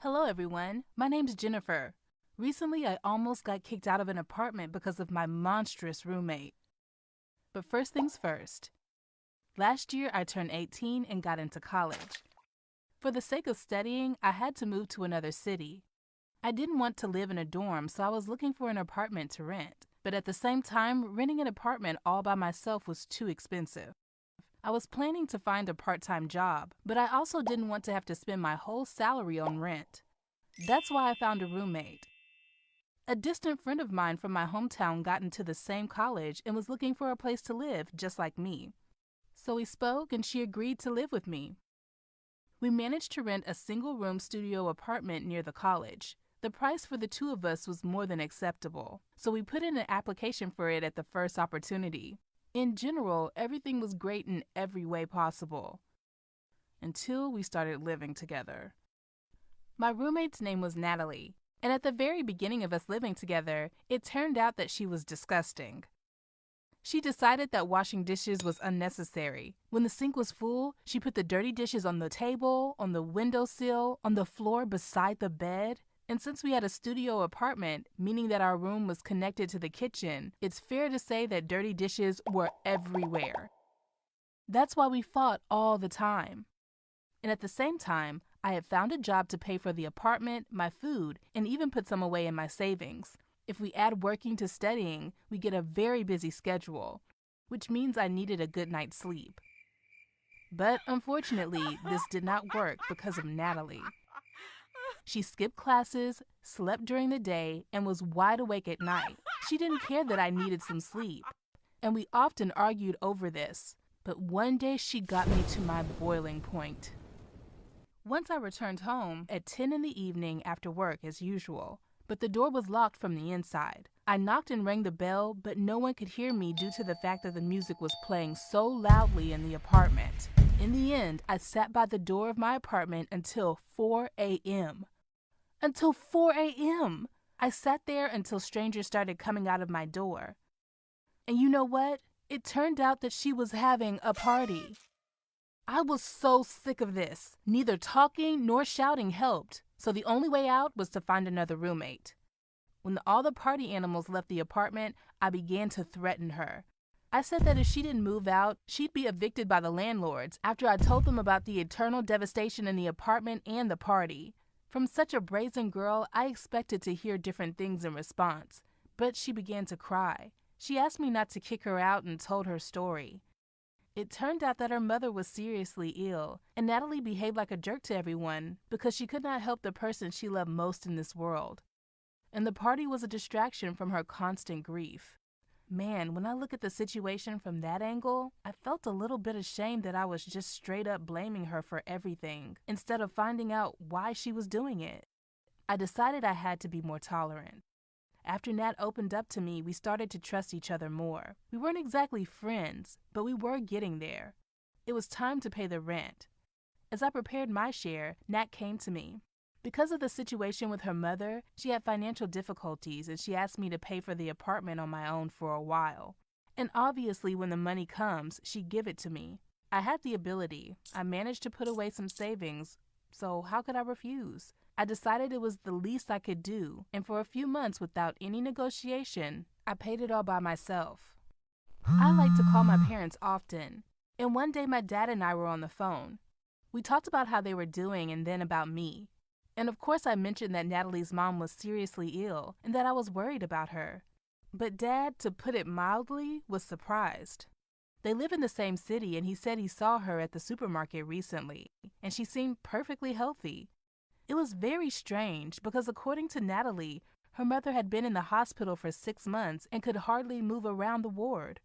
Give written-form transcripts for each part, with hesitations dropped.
Hello everyone, my name's Jennifer. Recently I almost got kicked out of an apartment because of my monstrous roommate. But first things first. Last year I turned 18 and got into college. For the sake of studying, I had to move to another city. I didn't want to live in a dorm, so I was looking for an apartment to rent. But at the same time, renting an apartment all by myself was too expensive. I was planning to find a part-time job, but I also didn't want to have to spend my whole salary on rent. That's why I found a roommate. A distant friend of mine from my hometown got into the same college and was looking for a place to live, just like me. So we spoke and she agreed to live with me. We managed to rent a single-room studio apartment near the college. The price for the two of us was more than acceptable, so we put in an application for it at the first opportunity. In general, everything was great in every way possible, until we started living together. My roommate's name was Natalie, and at the very beginning of us living together, it turned out that she was disgusting. She decided that washing dishes was unnecessary. When the sink was full, she put the dirty dishes on the table, on the windowsill, on the floor beside the bed. And since we had a studio apartment, meaning that our room was connected to the kitchen, it's fair to say that dirty dishes were everywhere. That's why we fought all the time. And at the same time, I had found a job to pay for the apartment, my food, and even put some away in my savings. If we add working to studying, we get a very busy schedule, which means I needed a good night's sleep. But unfortunately, this did not work because of Natalie. She skipped classes, slept during the day, and was wide awake at night. She didn't care that I needed some sleep, and we often argued over this. But one day she got me to my boiling point. Once I returned home at 10 in the evening after work as usual, but the door was locked from the inside. I knocked and rang the bell, but no one could hear me due to the fact that the music was playing so loudly in the apartment. In the end, I sat by the door of my apartment until 4 a.m. Until 4 a.m. I sat there until strangers started coming out of my door. And you know what? It turned out that she was having a party. I was so sick of this. Neither talking nor shouting helped, so the only way out was to find another roommate. When all the party animals left the apartment, I began to threaten her. I said that if she didn't move out, she'd be evicted by the landlords after I told them about the eternal devastation in the apartment and the party. From such a brazen girl, I expected to hear different things in response, but she began to cry. She asked me not to kick her out and told her story. It turned out that her mother was seriously ill, and Natalie behaved like a jerk to everyone because she could not help the person she loved most in this world. And the party was a distraction from her constant grief. Man, when I look at the situation from that angle, I felt a little bit ashamed that I was just straight up blaming her for everything, instead of finding out why she was doing it. I decided I had to be more tolerant. After Nat opened up to me, we started to trust each other more. We weren't exactly friends, but we were getting there. It was time to pay the rent. As I prepared my share, Nat came to me. Because of the situation with her mother, she had financial difficulties and she asked me to pay for the apartment on my own for a while. And obviously when the money comes, she'd give it to me. I had the ability. I managed to put away some savings, so how could I refuse? I decided it was the least I could do, and for a few months without any negotiation, I paid it all by myself. I like to call my parents often, and one day my dad and I were on the phone. We talked about how they were doing and then about me. And of course I mentioned that Natalie's mom was seriously ill and that I was worried about her. But Dad, to put it mildly, was surprised. They live in the same city and he said he saw her at the supermarket recently, and she seemed perfectly healthy. It was very strange because according to Natalie, her mother had been in the hospital for 6 months and could hardly move around the ward.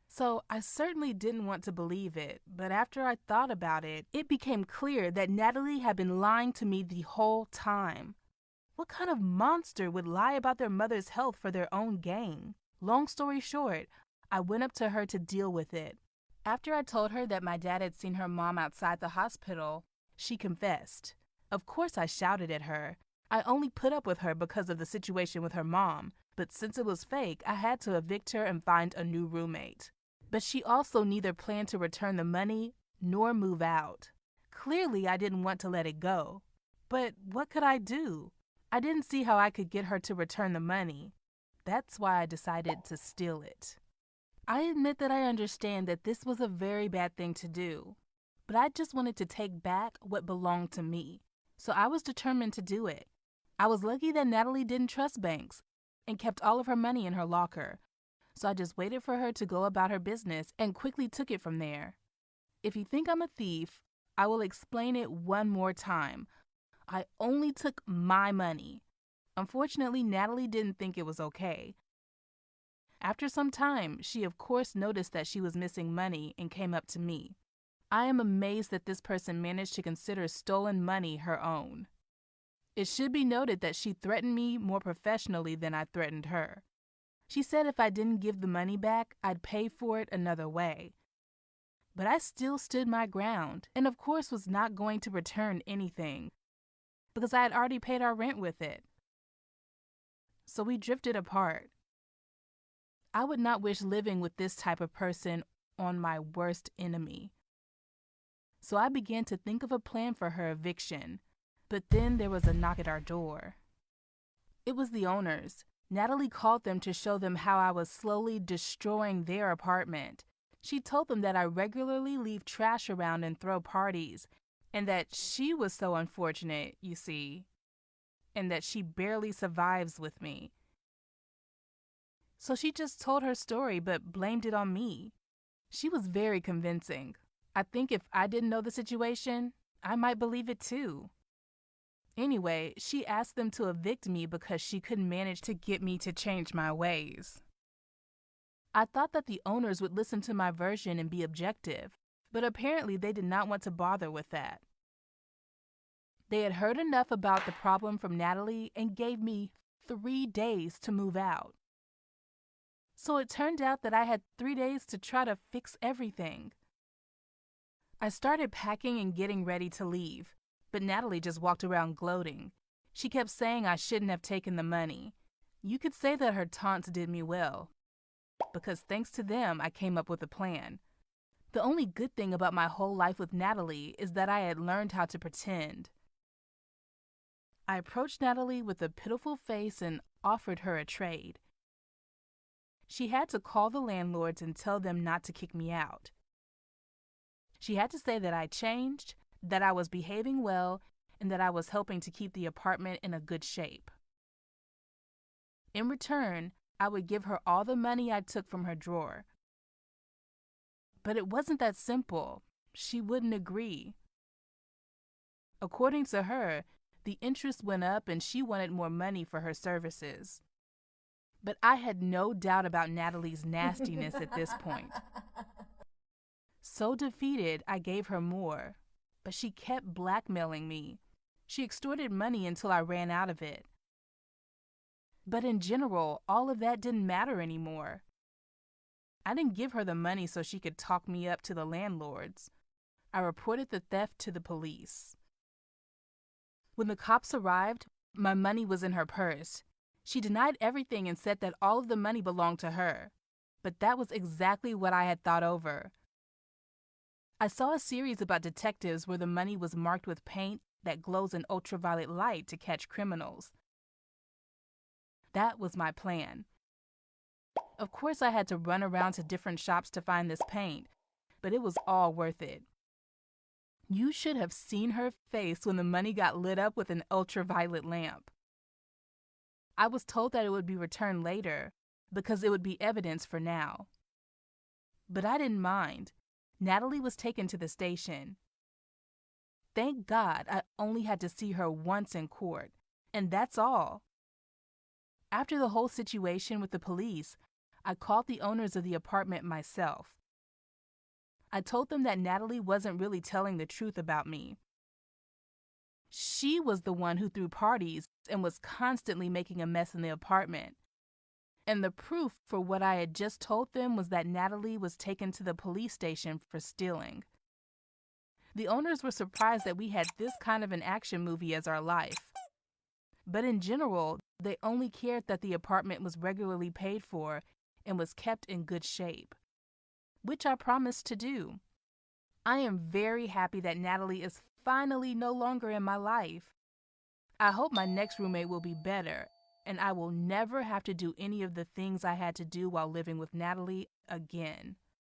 So I certainly didn't want to believe it, but after I thought about it, it became clear that Natalie had been lying to me the whole time. What kind of monster would lie about their mother's health for their own gain? Long story short, I went up to her to deal with it. After I told her that my dad had seen her mom outside the hospital, she confessed. Of course I shouted at her. I only put up with her because of the situation with her mom, but since it was fake, I had to evict her and find a new roommate. But she also neither planned to return the money nor move out. Clearly, I didn't want to let it go. But what could I do? I didn't see how I could get her to return the money. That's why I decided to steal it. I admit that I understand that this was a very bad thing to do, but I just wanted to take back what belonged to me, so I was determined to do it. I was lucky that Natalie didn't trust banks and kept all of her money in her locker, so I just waited for her to go about her business and quickly took it from there. If you think I'm a thief, I will explain it one more time. I only took my money. Unfortunately, Natalie didn't think it was okay. After some time, she of course noticed that she was missing money and came up to me. I am amazed that this person managed to consider stolen money her own. It should be noted that she threatened me more professionally than I threatened her. She said if I didn't give the money back, I'd pay for it another way. But I still stood my ground and of course was not going to return anything because I had already paid our rent with it. So we drifted apart. I would not wish living with this type of person on my worst enemy. So I began to think of a plan for her eviction, but then there was a knock at our door. It was the owners. Natalie called them to show them how I was slowly destroying their apartment. She told them that I regularly leave trash around and throw parties, and that she was so unfortunate, you see, and that she barely survives with me. So she just told her story but blamed it on me. She was very convincing. I think if I didn't know the situation, I might believe it too. Anyway, she asked them to evict me because she couldn't manage to get me to change my ways. I thought that the owners would listen to my version and be objective, but apparently they did not want to bother with that. They had heard enough about the problem from Natalie and gave me 3 days to move out. So it turned out that I had 3 days to try to fix everything. I started packing and getting ready to leave, but Natalie just walked around gloating. She kept saying I shouldn't have taken the money. You could say that her taunts did me well, because thanks to them, I came up with a plan. The only good thing about my whole life with Natalie is that I had learned how to pretend. I approached Natalie with a pitiful face and offered her a trade. She had to call the landlords and tell them not to kick me out. She had to say that I changed, that I was behaving well, and that I was helping to keep the apartment in a good shape. In return, I would give her all the money I took from her drawer. But it wasn't that simple. She wouldn't agree. According to her, the interest went up and she wanted more money for her services. But I had no doubt about Natalie's nastiness at this point. So defeated, I gave her more, but she kept blackmailing me. She extorted money until I ran out of it. But in general, all of that didn't matter anymore. I didn't give her the money so she could talk me up to the landlords. I reported the theft to the police. When the cops arrived, my money was in her purse. She denied everything and said that all of the money belonged to her. But that was exactly what I had thought over. I saw a series about detectives where the money was marked with paint that glows in ultraviolet light to catch criminals. That was my plan. Of course, I had to run around to different shops to find this paint, but it was all worth it. You should have seen her face when the money got lit up with an ultraviolet lamp. I was told that it would be returned later because it would be evidence for now. But I didn't mind. Natalie was taken to the station. Thank God I only had to see her once in court, and that's all. After the whole situation with the police, I called the owners of the apartment myself. I told them that Natalie wasn't really telling the truth about me. She was the one who threw parties and was constantly making a mess in the apartment. And the proof for what I had just told them was that Natalie was taken to the police station for stealing. The owners were surprised that we had this kind of an action movie as our life. But in general, they only cared that the apartment was regularly paid for and was kept in good shape, which I promised to do. I am very happy that Natalie is finally no longer in my life. I hope my next roommate will be better, and I will never have to do any of the things I had to do while living with Natalie again.